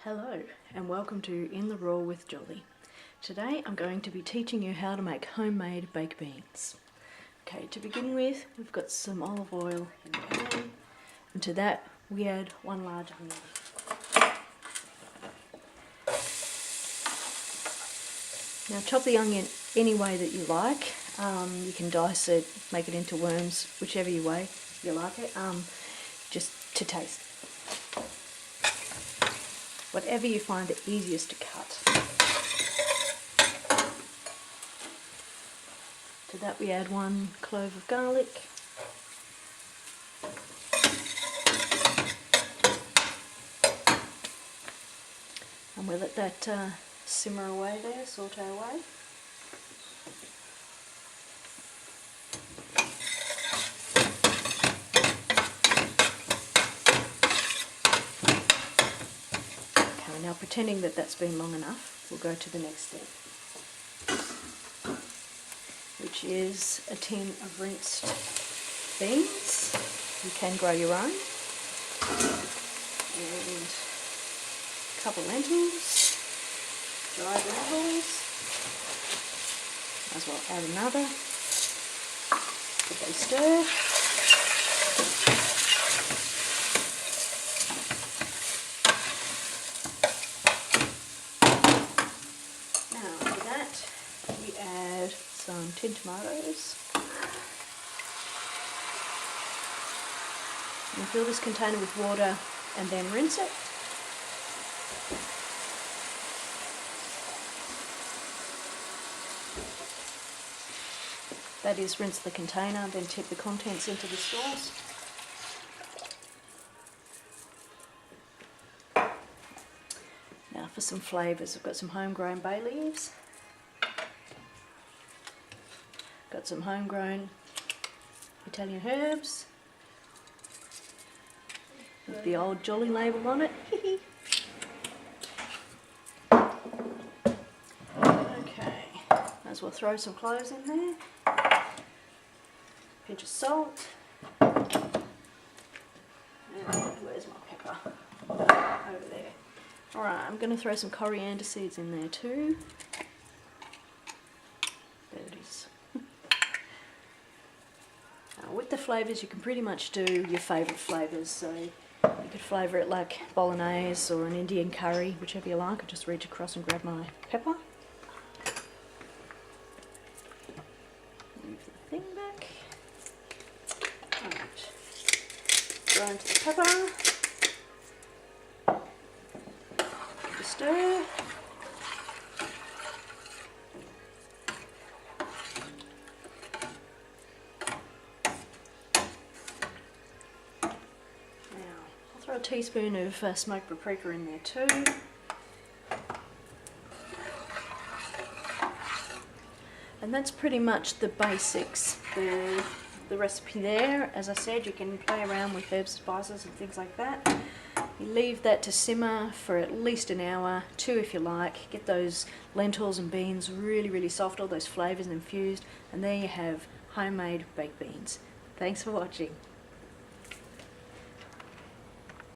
Hello and welcome to In the Raw with Joli. Today I'm going to be teaching you how to make homemade baked beans. Okay, to begin with, we've got some olive oil in the pan, and to that we add 1 large onion. Now chop the onion any way that you like. You can dice it, make it into worms, whichever way you like it, just to taste. Whatever you find the easiest to cut. To that we add 1 clove of garlic. And we'll let that simmer away there, saute away. Now pretending that that's been long enough, we'll go to the next step, which is a tin of rinsed beans. You can grow your own. And a couple of lentils, dried lentils. Might as well add another. Give it a stir. Some tin tomatoes, and fill this container with water and then rinse it. That is, rinse the container, then tip the contents into the sauce. Now for some flavours, I've got some homegrown bay leaves. Got some homegrown Italian herbs with the old Joli label on it. Okay, might as well throw some cloves in there. Pinch of salt. And where's my pepper? Over there. Alright, I'm going to throw some coriander seeds in there too. There it is. With the flavours you can pretty much do your favourite flavours, so you could flavour it like bolognese or an Indian curry, whichever you like. I'll just reach across and grab my pepper. Move the thing back. Alright, throw into the pepper. Give it a stir. Throw a teaspoon of smoked paprika in there too. And that's pretty much the basics. The recipe there, as I said, you can play around with herbs, spices and things like that. You leave that to simmer for at least an hour, 2 if you like. Get those lentils and beans really soft, all those flavours infused, and there you have homemade baked beans. Thanks for watching.